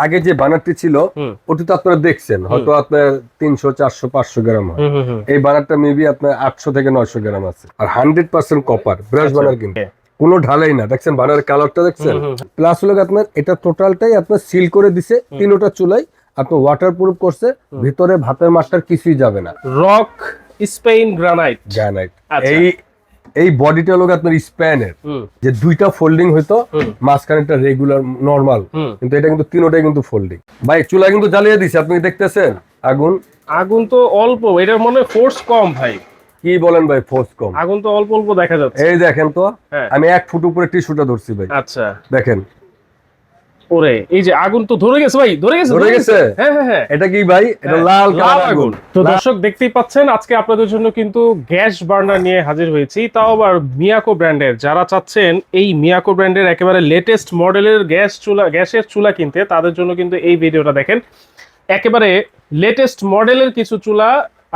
আগে যে বানারটি ছিল ওটি তো আপনারা দেখছেন, হয়তো আপনার 300 400 500 গ্রাম হয়। এই বানারটা মেবি আপনার 800 থেকে 900 গ্রাম আছে, আর 100% কপার ব্রাশ বানার, কিন্তু কোনো ঢালাই না। দেখছেন বানারের কালারটা দেখছেন? প্লাস হলো আপনার এটা টোটালটাই আপনার সিল করে দিছে তিনটা চুলাই, আপনার ওয়াটারপ্রুফ করছে, ভিতরে ভাতের মাছটার কিছুই যাবে না। Rock Spain granite. এই বডিটা হলো আপনার স্প্যানের, যে দুইটা ফোল্ডিং হইতো, মাঝখানেটা রেগুলার নরমাল, কিন্তু এটা কিন্তু তিনটাই কিন্তু ফোল্ডিং। ভাই চুলা কিন্তু জ্বালিয়ে দিছে, আপনি দেখতেছেন আগুন? আগুন তো অল্প, এটা মনে ফোর্স কম ভাই। কি বলেন ভাই, ফোর্স কম? আগুন তো অল্প অল্প দেখা যাচ্ছে। এই দেখেন তো, আমি 1 ফুট উপরে টিস্যুটা ধরছি ভাই। আচ্ছা দেখেন, ওরে এই যে আগুন তো ধরে গেছে ভাই, ধরে গেছে। হ্যাঁ হ্যাঁ হ্যাঁ, এটা কি ভাই? এটা লাল আগুন। তো দর্শক দেখতেই পাচ্ছেন, আজকে আপনাদের জন্য কিন্তু গ্যাস বার্নার নিয়ে হাজির হয়েছি, তাও আবার মিয়াকো ব্র্যান্ডের। যারা চাচ্ছেন এই মিয়াকো ব্র্যান্ডের একেবারে লেটেস্ট মডেলের গ্যাসের চুলা কিনতে, তাদের জন্য কিন্তু এই ভিডিওটা দেখেন। একেবারে লেটেস্ট মডেলের কিছু চুলা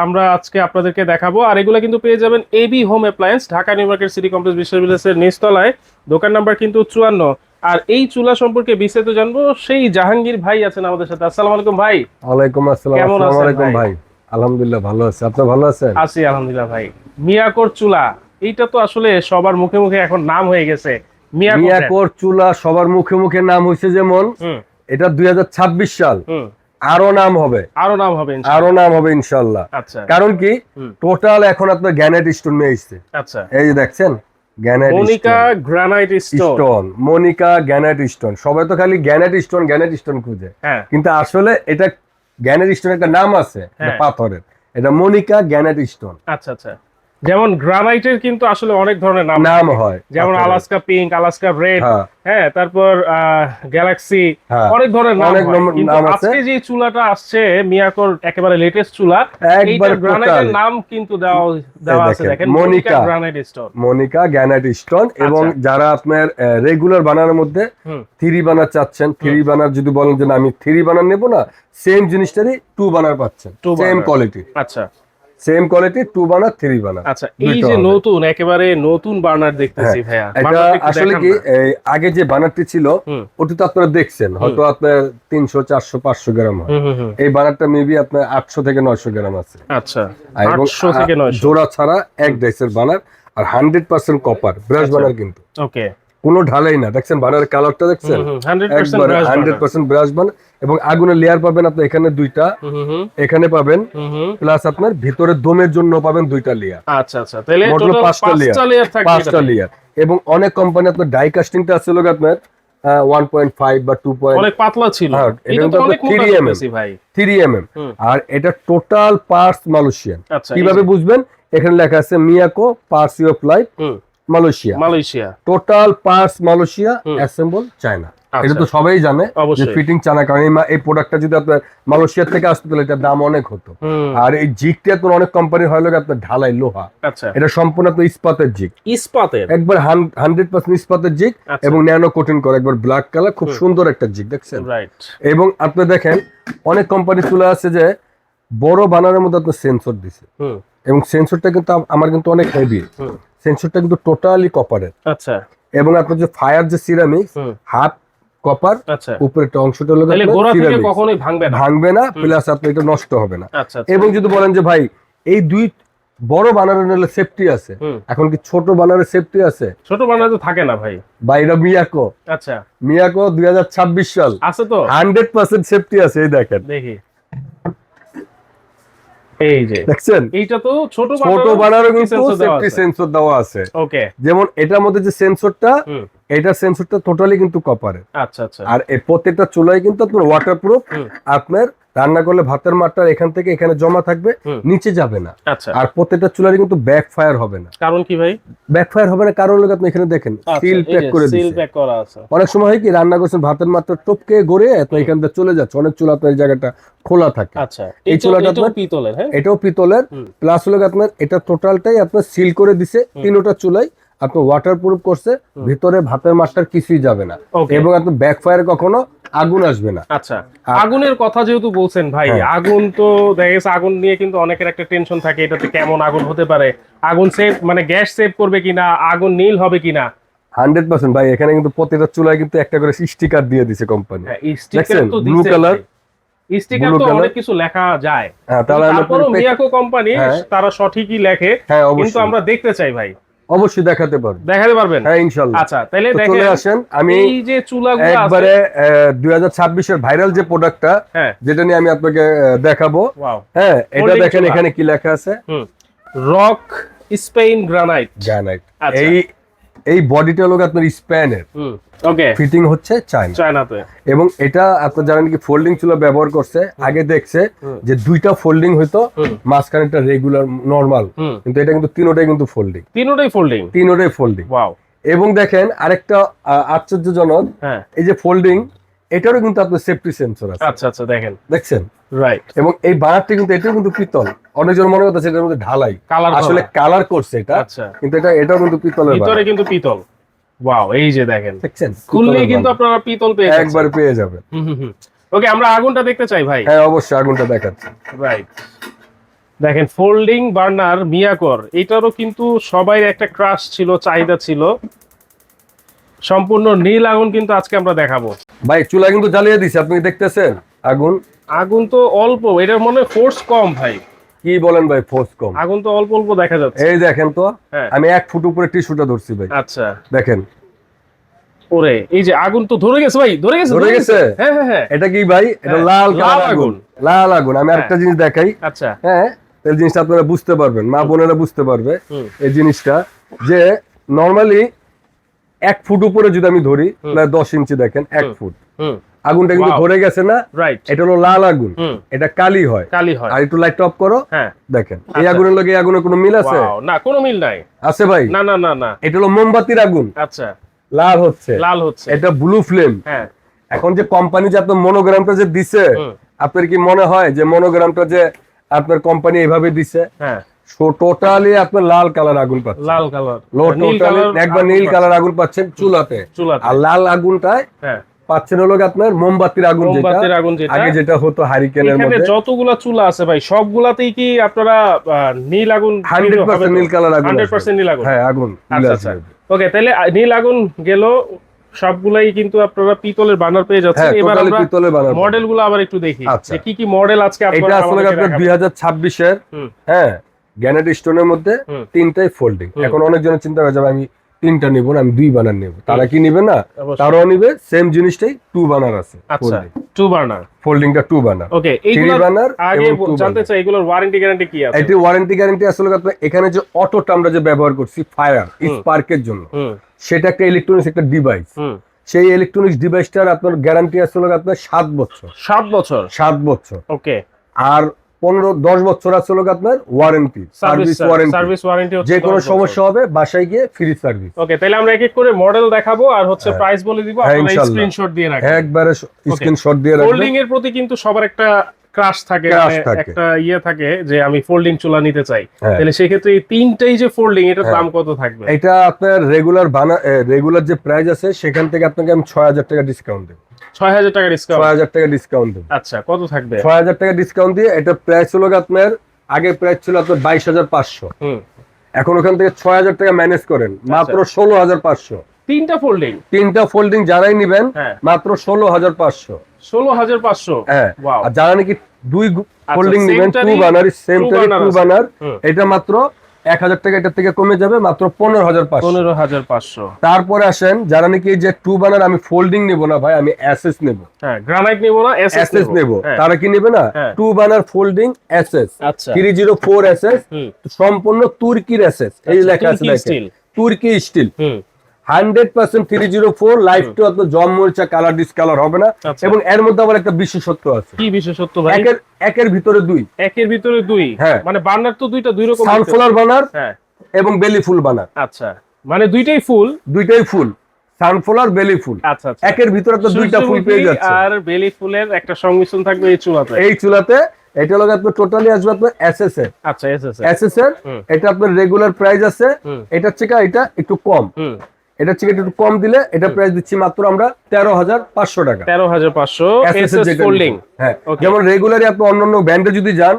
আমরা আজকে আপনাদেরকে দেখাবো, আর এগুলো কিন্তু পেয়ে যাবেন AB home appliance, Dhaka new market city complex বিশ্ববিদ্যালয়ের নিচতলায়, দোকান নাম্বার কিন্তু 54। আর এই চুলা সম্পর্কে বিস্তারিত জানবো, সেই জাহাঙ্গীর ভাই আছেন আমাদের সাথে। আসসালামু আলাইকুম ভাই। ওয়ালাইকুম আসসালাম। আসসালামু আলাইকুম ভাই। আলহামদুলিল্লাহ ভালো আছি, আপনি ভালো আছেন? আছি আলহামদুলিল্লাহ ভাই। মিয়াকোর চুলা, এইটা তো আসলে সবার মুখে মুখে এখন নাম হয়ে গেছে। মিয়াকোর চুলা সবার মুখে মুখে নাম হয়েছে, যেমন এটা 2026 সাল, আরো নাম হবে, আরো নাম হবে ইনশাআল্লাহ। আচ্ছা, কারণ কি টোটাল এখন আপনার গ্রানাইট স্টোন নিয়ে আসছে। আচ্ছা, এই যে দেখছেন Monica granite stone, Monica granite stone. সবাই তো খালি গ্রানাইট স্টোন খুঁজে, কিন্তু আসলে এটা গ্রানাইট স্টোন একটা নাম আছে, পাথরের। এটা মনিকা গ্রানাইট স্টোন। আচ্ছা আচ্ছা, যেমন গ্রানাইটের কিন্তু আসলে অনেক ধরনের নাম হয়, যেমন আলাস্কা পিঙ্ক, আলাস্কা রেড, হ্যাঁ, তারপর গ্যালাক্সি, অনেক ধরনের নাম হয়। কিন্তু আজকে যে চুলাটা আসছে মিয়াকোর একেবারে লেটেস্ট চুলা, এইটার গ্রানাইটের নাম কিন্তু দেওয়া আছে, দেখেন, Monica granite stone. Monica granite stone. এবং যারা আপনার রেগুলার বানানোর মধ্যে 3 বানার চাচ্ছেন, 3 বানার যদি বলেন যে আমি 3 বানার নেব না, সেম জিনিসটারই 2 বানার পাচ্ছেন, সেম কোয়ালিটি। আচ্ছা, সেম কোয়ালিটি 2 বার্নার 3 বার্নার। আচ্ছা, এই যে নতুন একেবারে নতুন বার্নার দেখতেছি ভাইয়া, এটা আসলে কি আগে যে বার্নারটি ছিল ওটি তো আপনারা দেখছেন, হয়তো আপনার 300 400 500 গ্রাম হয়। এই বার্নারটা মেবি আপনার 800 থেকে 900 গ্রাম আছে। আচ্ছা, 800 থেকে 900 জোড়া ছাড়া এক ডাইসের বার্নার, আর 100% কপার ব্রাশ বার্নার, কিন্তু ওকে, কোনো ঢালাই না। দেখছেন বার্নারের কালারটা দেখছেন? 100% ব্রাশ বার্নার। এবং আগুনের লেয়ার পাবেন আপনি এখানে 2টা, এখানে পাবেন, প্লাস আপনার ভিতরে দমের জন্য পাবেন 2টা লেয়ার। আচ্ছা আচ্ছা, তাহলে টোটাল 5টা লেয়ার। এবং অনেক কোম্পানি আপনার ডাই কাস্টিংটা আছে লোক আপনার 1.5 বা 2. অনেক পাতলা ছিল, এটা তো অনেক 3mm, আর এটা টোটাল পার্টস মালয়েশিয়ান। কিভাবে বুঝবেন? এখানে লেখা আছে Miyako parts of life Malaysia, total parts Malaysia, assemble China. এটা তো সবাই জানে যে ফিটিং চায়না, কারণ এই প্রোডাক্টটা যদি আপনার মালয়েশিয়া থেকে আসতো তাহলে এটার দাম অনেক হতো। আর এই জিগটা আপনার অনেক কোম্পানি হয় লোক আপনার ঢালাই লোহা, এটা সম্পূর্ণ আপনার ইস্পাতের জিগ, একবার 100% ইস্পাতের জিগ, এবং ন্যানো কোটিং করা, একবার ব্ল্যাক কালার, খুব সুন্দর একটা জিগ, দেখছেন? এবং আপনি দেখেন অনেক কোম্পানি চলে আসছে যে বড় বানানোর মধ্যে আপনার সেন্সর দিছে, এবং সেন্সরটা কিন্তু আমার কিন্তু অনেক হেভি। সেন্সরটা কিন্তু টোটালি কপারের। আচ্ছা, এবং আপনার যে ফায়ার যে সিরামিক্স, হাফ কপার, উপরের অংশটা হলো কখনোই ভাঙবে না, প্লাস আপনি এটা নষ্ট হবে না। এবং যদি বলেন যে ভাই এই 2 বড় বানানোর সেফটি আছে, এখন কি ছোট বানানোর সেফটি আছে? ছোট বানানো তো থাকে না ভাই। এটা মিয়াকো। আচ্ছা, মিয়াকো 2026 সাল আছে তো 100% সেফটি আছে। এই দেখেন, দেখি, এই যে দেখছেন, এইটা তো ছোট বানানোর কিন্তু সেফটি সেন্সর দেওয়া আছে। ওকে, যেমন এটার মধ্যে যে সেন্সরটা, এটা সেন্সরটা টোটালি কিন্তু কপারের। আচ্ছা আচ্ছা, আর এই প্রত্যেকটা চুলাই কিন্তু আপনার ওয়াটারপ্রুফ। আপনার রান্না করলে ভাতের মাঠটা এখান থেকে এখানে জমা থাকবে, নিচে যাবে না। আর প্রত্যেকটা চুলারই কিন্তু ব্যাক ফায়ার হবে না। কারণ কি ভাই ব্যাক ফায়ার হবে না? কারণ আপনি এখানে দেখেন সিল প্যাক করে দিয়েছে। অনেক সময় হয় কি রান্না করছেন ভাতের মাঠটা টপকে গড়ে তো এখান থেকে চলে যাচ্ছে, অনেক চুলা আপনার এই জায়গাটা খোলা থাকে। আচ্ছা, এই চুলাটা আপনার পিতলের, হ্যাঁ, এটাও পিতলের। প্লাস হলো আপনার এটা টোটালটাই আপনার সিল করে দিছে তিনটা চুলাই, আপনার ওয়াটারপ্রুফ করছে, ভিতরে ভাতের মাছটার কিছুই যাবে না, এবং আপনার ব্যাক ফায়ারে কখনো আগুন আসবে না। আচ্ছা, আগুনের কথা যেহেতু বলছেন ভাই, আগুন তো দেখা গেছে আগুন নিয়ে কিন্তু অনেকের একটা টেনশন থাকে, এটাতে কেমন আগুন হতে পারে, আগুন সেভ মানে গ্যাস সেভ করবে কিনা, আগুন নীল হবে কিনা, 100% ভাই, এখানে কিন্তু প্রত্যেকটা চুলায় কিন্তু একটা করে স্টিকার দিয়ে দিছে কোম্পানি। স্টিকার তো ব্লু কালার, স্টিকার তো অনেক কিছু লেখা যায়, তারপরে মিয়াকো কোম্পানি তারা সঠিকই লেখে, কিন্তু আমরা দেখতে চাই ভাই। অবশ্যই দেখাতে পারবেন, হ্যাঁ ইনশাআল্লাহ। আচ্ছা তাহলে চলে আসেন। আমি এই যে চুলাগুলো আছে একবারে 2026 এর ভাইরাল যে প্রোডাক্টটা, যেটা নিয়ে আমি আপনাকে দেখাবো, হ্যাঁ এটা দেখেন এখানে কি লেখা আছে, রক স্পেন গ্রানাইট। এই বডিটা হলো আপনার স্পেনের, ওকে, ফিটিং হচ্ছে চায়নাতে। এবং এটা আপনারা জানেন কি ফোল্ডিং চুলা ব্যবহার করছে, আগে দেখছে যে দুইটা ফোল্ডিং হইতো, মাঝখানে একটা রেগুলার নরমাল, কিন্তু এটা কিন্তু তিনটাই কিন্তু ফোল্ডিং, তিনটাই ফোল্ডিং। ওয়াও। এবং দেখেন আরেকটা আশ্চর্যজনক, এই যে ফোল্ডিং, এটারও কিন্তু আপনার সেফটি সেন্সর আছে। আচ্ছা আচ্ছা, দেখছেন, রাইট। এবং এই বানারটি কিন্তু এটাও কিন্তু পিতল, অনেকজন মনে করতেছে এটার মধ্যে ঢালাই, আসলে কালার করছে এটা, কিন্তু এটাও কিন্তু পিতলের, ভিতরে কিন্তু পিতল। ওয়াও, এই যে দেখেন, খুললেই কিন্তু আপনারা পিতল পেয়ে যাবেন, একবার পেয়ে যাবেন। ওকে, আমরা আগুনটা দেখতে চাই ভাই। হ্যাঁ অবশ্যই, আগুনটা দেখাচ্ছি। রাইট, দেখেন ফোল্ডিং বার্নার মিয়াকোর, এটারও কিন্তু সবাই একটা ক্রাশ ছিল, চাহিদা ছিল। সম্পূর্ণ নীল আগুন কিন্তু আজকে আমরা দেখাবো ভাই। চুলা কিন্তু জ্বালিয়ে দিছে, আপনি দেখতেছেন আগুন তো অল্প, এটার মনে ফোর্স কম ভাই। কি বলেন ভাই, ফোর্স কম? আগুন তো অল্প অল্প দেখা যাচ্ছে। এই দেখেন তো, আমি 1 ফুট উপরে টিস্যুটা ধরছি ভাই। আচ্ছা দেখেন, ওরে এই যে আগুন তো ধরে গেছে ভাই, ধরে গেছে। হ্যাঁ হ্যাঁ হ্যাঁ, এটা কি ভাই? এটা লাল আগুন, লাল আগুন। আমি আরেকটা জিনিস দেখাই। আচ্ছা, হ্যাঁ, এই জিনিসটা আপনারা বুঝতে পারবেন, মা বোনেরা বুঝতে পারবে এই জিনিসটা, যে নরমালি 1 ফুট উপরে যদি আমি ধরি, প্রায় 10 ইঞ্চি, দেখেন 1 ফুট, আগুনটা কিন্তু ধরে গেছে না? এটা হলো লাল আগুন, এটা কালি হয়। আর একটু লাইট অফ করো, দেখেন এই আগুনের লগে আগুনের কোনো মিল আছে? না, কোনো মিল নাই। আছে ভাই? না না না না, এটা হলো মোমবাতির আগুন। আচ্ছা, লাল হচ্ছে, এটা ব্লু ফ্লেম। এখন যে কোম্পানি যে আপনার মনোগ্রামটা যে দিছে, আপনার কি মনে হয় যে মনোগ্রামটা যে আপনার কোম্পানি এইভাবে দিছে? টোটালি আপনার লাল কালার আগুন পাচ্ছেন, লাল কালার, টোটালি একবার নীল কালার আগুন পাচ্ছেন চুলাতে। আর লাল আগুনটায় পাচ্ছেন হলো আপনার মোমবাতির আগুন, যেটা আগে যেটা হতো হারিকেনের মধ্যে। যতগুলা চুলা আছে ভাই, সবগুলাতেই কি আপনারা নীল আগুন? 100% নীল কালার আগুন, 100% নীল আগুন। হ্যাঁ, আগুন। আচ্ছা, ওকে, তাহলে নীল আগুন গেল, সবগুলাই কিন্তু আপনারা পিতলের বার্নার পেয়ে যাচ্ছেন। এবার আমরা মডেলগুলো আবার একটু দেখি যে কি কি মডেল আজকে আপনারা। এটা আসলে আপনার 2026 এর, হ্যাঁ, গ্যানেট স্টোনের মধ্যে 3টাই ফোল্ডিং। এখন অনেকজনের চিন্তা করে যাবে আমি 3টা নিব না, আমি 2 বার্নার নেব। তারা কি নিবে না? তারাও নিবে, সেম জিনিসটাই 2 বার্নার আছে। আচ্ছা, 2 বার্নার, ফোল্ডিংটা 2 বার্নার। ওকে, এইগুলো বার্নার আগে জানতে চাই, এগুলোর ওয়ারেন্টি গ্যারান্টি কি আছে? এটি ওয়ারেন্টি গ্যারান্টি আসলে আপনার এখানে যে অটোটা আমরা যে ব্যবহার করছি ফায়ার স্পার্কের জন্য, সেটা একটা ইলেকট্রনিক্স একটা ডিভাইস। সেই ইলেকট্রনিক্স ডিভাইসটার আপনার গ্যারান্টি আসলে আপনার 7 বছর। 7 বছর, ওকে। আর 10 বছর আসলে আপনার ওয়ারেন্টি, সার্ভিস ওয়ারেন্টি। যে কোনো সমস্যা হবে বাসায় গিয়ে ফ্রি সার্ভিস। ওকে, তাহলে আমরা এক এক করে মডেল দেখাবো আর প্রাইস বলে দিব, আপনারা স্ক্রিনশট দিয়ে রাখবেন, একবারে স্ক্রিনশট দিয়ে রাখবেন। ফোল্ডিং এর প্রতি কিন্তু সবার একটা ক্রাশ থাকে, একটা থাকে যে আমি ফোল্ডিং চুলা নিতে চাই। তাহলে সেই ক্ষেত্রে এই 3টাই যে ফোল্ডিং, এটার দাম কত থাকবে? এটা আপনার রেগুলার যে প্রাইস আছে সেখান থেকে আপনাকে আমি 6000 টাকা ডিসকাউন্ট দেব। 6000 টাকা ডিসকাউন্ট? 6000 টাকা ডিসকাউন্ট দেব। আচ্ছা, কত থাকবে? 6000 টাকা ডিসকাউন্ট দিয়ে এটা প্রাইস হলো আপনার, আগে প্রাইস ছিল আপনার 22500, এখন ওখান থেকে 6000 টাকা ম্যানেজ করেন, মাত্র 16500। 3টা ফোল্ডিং যারাই নেবেন মাত্র 16500। 16500, হ্যাঁ। আর যারা নাকি 2 ফোল্ডিং নেবেন, 2 বার্নার, সেম টাইপ 2 বার্নার, এটা মাত্র 1000 টাকা এটা থেকে কমে যাবে, মাত্র 15500। তারপরে আসেন যারা নাকি এই যে 2 বার্নার আমি ফোল্ডিং নেব না ভাই, আমি এসএস নেব, গ্রানাইট নেব না, এসএস নেব, তারা কি নেবে না? 2 বার্নার ফোল্ডিং এসএস 304 এসএস, সম্পূর্ণ তুর্কির এসএস, এই লেখা আছে দেখেন, তুর্কি স্টিল, 100% 304 লাইফ টু আপনার জম মরিচা কালার ডিসকালার হবে না। এবং এর মধ্যে আবার একটা বিশেষত্ব আছে। কি বিশেষত্ব ভাই? একের ভিতরে 2, একের ভিতরে 2, মানে বার্নার তো দুই রকম, সানফ্লাওয়ার বার্নার এবং বেলি ফুল বার্নার। আচ্ছা, মানে দুইটাই ফুল, সানফ্লাওয়ার বেলি ফুল। আচ্ছা, একের ভিতরে আপনার 2টা ফুল পেয়ে যাচ্ছে, আর বেলি ফুলের একটা সংমিশ্রণ থাকবে এই চুলাতে। এটা হলো আপনার টোটালি আসবে আপনার এসএস এর। আচ্ছা, এসএস এর এটা আপনার রেগুলার প্রাইস আছে, এটা থেকে এটা একটু কম, এটা থেকে একটু কম দিলে এটা প্রাইস দিচ্ছি মাত্র আমরা 13500 টাকা। 13500 এসএস ফোল্ডিং। হ্যাঁ, যেমন রেগুলারই আপনি অন্যান্য ব্র্যান্ডে যদি যান,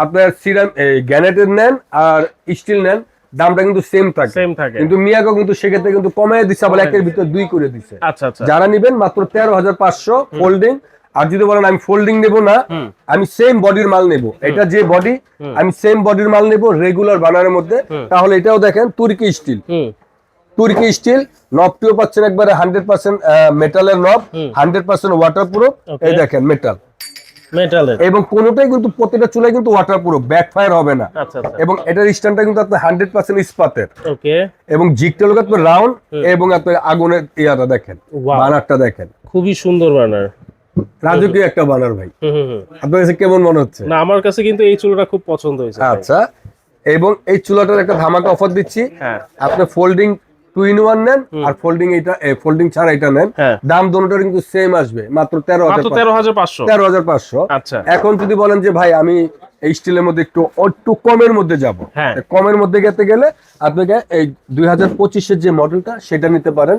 আপনার সিরাম গ্যানেটের নেন আর স্টিল নেন, দামটা কিন্তু সেম থাকে কিন্তু মিয়াকো কিন্তু সেক্ষেত্রে কিন্তু কমায় দিচ্ছে, আবার একের ভিতর 2 করে দিচ্ছে। আচ্ছা আচ্ছা, যারা নেবেন মাত্র 13,500 ফোল্ডিং। আর যদি বলেন আমি ফোল্ডিং নেব না, আমি সেম বডির মাল নেব, এটা যে বডি আমি সেম বডির মাল নেব রেগুলার বানানোর মধ্যে, তাহলে এটাও দেখেন তুর্কি স্টিল। তুর্কি স্টিল নবটিও পাচ্ছেন একবারে 100% মেটালের নব, 100% ওয়াটারপ্রুফ। এই দেখেন মেটাল এবং কোনোটাই কিন্তু প্রত্যেকটা চুলায় কিন্তু ওয়াটারপ্রুফ, ব্যাকফায়ার হবে না। এবং এটার স্ট্যান্ডটা কিন্তু আপনার 100% ইস্পাতের। ওকে, এবং জিগটা হলো আপনার রাউন্ড এবং আপনার আগুনের ইয়াটা দেখেন, বানারটা দেখেন, খুবই সুন্দর বানার, রাজকীয় একটা বানার ভাই। আপনার কাছে কেমন মনে হচ্ছে? না, আমার কাছে কিন্তু এই চুলাটা খুব পছন্দ হয়েছে। আচ্ছা, এবং এই চুলাটার একটা ধামাকা অফার দিচ্ছি। আপনি ফোল্ডিং 2-in-1 নেন আর ফোল্ডিং এটা ফোল্ডিং ছাড়া এটা নেন, দাম দুটোটার কিন্তু সেম আসবে, মাত্র 13,500। আচ্ছা, এখন যদি বলেন যে ভাই আমি এই স্টিলের মধ্যে একটু কমের মধ্যে যাব, কমের মধ্যে যেতে গেলে আপনাকে এই 2025 এর যে মডেলটা সেটা নিতে পারেন।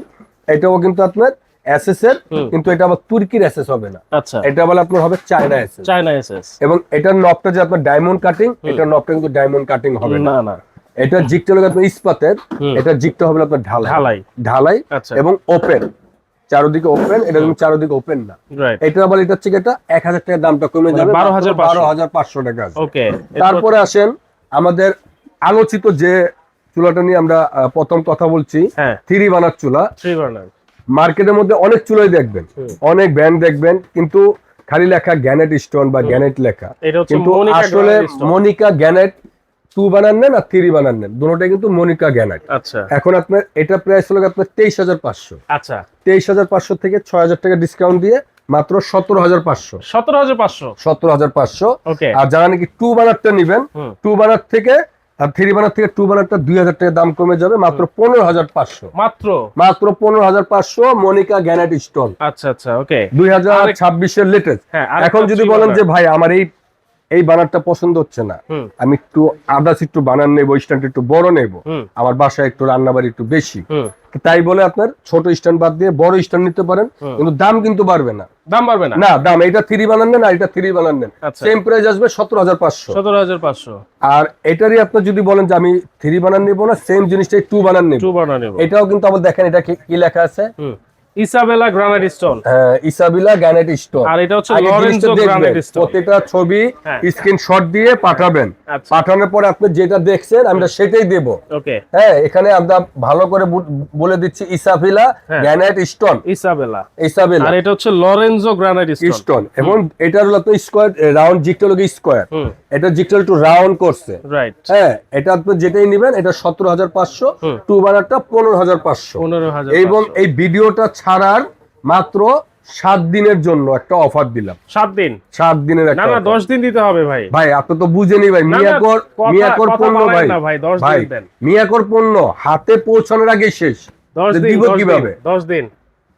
এটাও কিন্তু আপনার এসএস এর, কিন্তু এটা আবার তুর্কির এসএস হবে না। আচ্ছা, এটা বলে আপনার হবে চায়না এসএস। এবং এটার নবটা যে আপনার ডায়মন্ড কাটিং, এটার নবটা কিন্তু ডায়মন্ড কাটিং হবে না। এটা জিগটা হলো আপনার ইস্পাতের, এটা জিগটা হবে আপনার ঢালাই এবং ওপেন, চারদিকে ওপেন। এটা কিন্তু চারদিকে ওপেন না, এটা আবার এটা হচ্ছে এটা 1000 টাকা দামটা কমে যাবে, 12,500 টাকা। ওকে, তারপরে আসেন আমাদের আলোচিত যে চুলাটা নিয়ে আমরা প্রথম কথা বলছি, 3 বার্নার চুলা। মার্কেটের মধ্যে অনেক চুলাই দেখবেন, অনেক ব্র্যান্ড দেখবেন, কিন্তু খালি লেখা গ্যানেট স্টোন বা গ্যানেট লেখা, কিন্তু আসলে মনিকা গ্যানেট 2 বানান নেন আর 3 বানান নেন, দুটোটাই কিন্তু মনিকা গ্যানেট। আচ্ছা, এখন আপনার এটা প্রাইস হলো আপনার 23,500। আচ্ছা, 23,500 থেকে 6,000 টাকা ডিসকাউন্ট দিয়ে মাত্র 17,500। ওকে, আর যারা নাকি 2 বানারটা নেবেন, 2 বানার থেকে আর 3 বানার থেকে 2 বানারটা 2,000 টাকা দাম কমে যাবে, মাত্র 15,500। মাত্র 15,500 মনিকা গ্যানেট স্টোন। আচ্ছা আচ্ছা, ওকে, 2026 এর লেটেস্ট। এখন যদি বলেন যে ভাই আমার এই বানারটা পছন্দ হচ্ছে না, আমি একটু আদার্স একটু বানান নেবো, স্ট্যান্ড একটু বড় নেবো, আমার বাসায় একটু রান্নাবাড়ি একটু বেশি, তাই বলে আপনার ছোট স্ট্যান্ড বাদ দিয়ে বড় স্ট্যান্ড নিতে পারেন, কিন্তু দাম কিন্তু বাড়বে না। দাম এটা 3 বানান নেন আর এটা 3 বানান নেন, সেম প্রাইস আসবে 17,500। আর এটারই আপনার যদি বলেন যে আমি 3 বানান নেবো না, সেম জিনিসটাই 2 বানান নেবো, এটাও কিন্তু আবার দেখেন এটা কি লেখা আছে, Isabella granite stone. Isabella granite stone. আর এটা হচ্ছে লরেনজো গ্রানাইট স্টোন। প্রত্যেকটা ছবি স্ক্রিনশট দিয়ে পাঠাবেন, পাঠানোর পরে আপনি যেটা দেখছেন আমরা সেটাই দেব। ওকে, হ্যাঁ, এখানে আমরা ভালো করে বলে দিচ্ছি ইসাবেলা গ্রানাইট স্টোন, ইসাবেলা। আর এটা হচ্ছে লরেনজো গ্রানাইট স্টোন। এবং এটা হলো আপনি স্কয়ার রাউন্ড, জিগটা হলো স্কয়ার, এটা জিগটা একটু রাউন্ড করছে, রাইট। হ্যাঁ, এটা আপনি যেটাই নেবেন এটা 17,500, 2 বানারটা 15,500। এবং এই ভিডিওটা ছাড়ার মাত্র 7 দিনের জন্য একটা অফার দিলাম। 7 দিনের একটা, না 10 দিন দিতে হবে ভাই। আপনি তো বুঝেনি ভাই, মিয়াকোর পণ্য ভাই, মিয়াকোর পণ্য হাতে পৌঁছানোর আগে শেষ, 10 দিন কিভাবে 10 দিন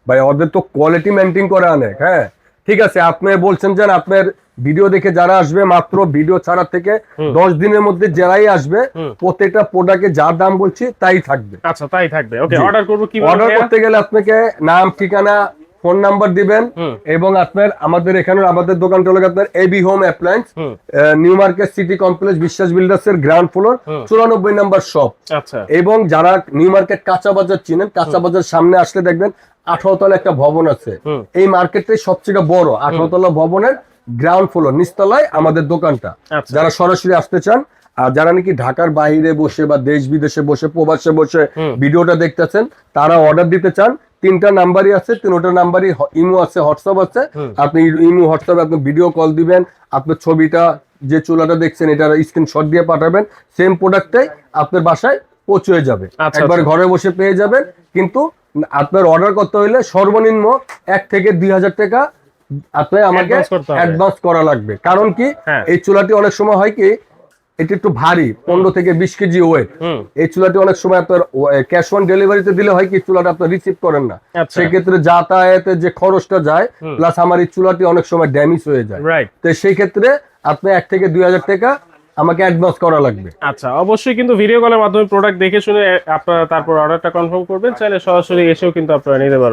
ভাই, ওদের তো কোয়ালিটি মেইনটেইন করে অনেক। হ্যাঁ, ঠিক আছে, আপনি বলছেন যে আপনার ভিডিও দেখে যারা আসবে, মাত্র ভিডিও ছাড়া থেকে 10 দিনের মধ্যে যারাই আসবে, প্রত্যেকটা প্রোডাক্টে যা দাম বলছি তাই থাকবে। আচ্ছা, তাই থাকবে। ওকে, অর্ডার করব কিভাবে? অর্ডার করতে গেলে আপনাকে নাম, ঠিকানা, ফোন নাম্বার দিবেন, এবং আপনার আমাদের দোকানটা হলো আপনার AB home appliance, new market city complex, Biswas builders এর গ্রাউন্ড ফ্লোর, 94 নাম্বার শপ। আচ্ছা, এবং যারা নিউ মার্কেট কাঁচা বাজার চিনেন, কাঁচা বাজার সামনে আসলে দেখবেন 18 তলা একটা ভবন আছে, এই মার্কেটে সবচেয়ে বড় 18 তলা ভবনের গ্রাউন্ড ফ্লোর নিচতলায় আমাদের দোকানটা। যারা সরাসরি আসতে চান, আর যারা নাকি ঢাকার বাইরে বসে বা দেশ বিদেশে বসে, প্রবাসে বসে ভিডিওটা দেখতেছেন, তারা অর্ডার দিতে চান, 3টা নাম্বারই আছে, 3টা নাম্বারই ইমো আছে, হোয়াটসঅ্যাপ আছে। আপনি ইমো হোয়াটসঅ্যাপে আপনি ভিডিও কল দিবেন, আপনার ছবিটা যে চুলাটা দেখছেন এটার স্ক্রিনশট দিয়ে পাঠাবেন, সেম প্রোডাক্টটাই আপনার বাসায় পৌঁছে যাবে, একবার ঘরে বসে পেয়ে যাবেন। কিন্তু আপনার অর্ডার করতে হলে সর্বনিম্ন 1 থেকে 2,000 টাকা আপনি আমাকে অ্যাডভান্স করা লাগবে। কারণ কি, এই চুলাটি অনেক সময় হয় কি, এটা একটু ভারী, 15 থেকে 20 কেজি ওয়েট। এই চুলাটি অনেক সময় আপনার ক্যাশ অন ডেলিভারিতে দিলে হয় কি, চুলাটা আপনি রিসিভ করেন না, সেক্ষেত্রে যাতায়াতের যে খরচটা যায়, প্লাস আমার এই চুলাটি অনেক সময় ড্যামেজ হয়ে যায়। তো সেই ক্ষেত্রে আপনি 1 থেকে 2,000 টাকা আমাকে অ্যাডভান্স করা লাগবে। আচ্ছা, অবশ্যই কিন্তু ভিডিও কলের মাধ্যমে প্রোডাক্ট দেখে শুনে আপনারা তারপর অর্ডারটা কনফার্ম করবেন, চাইলে সরাসরি এসেও কিন্তু আপনারা নিতে পারবেন।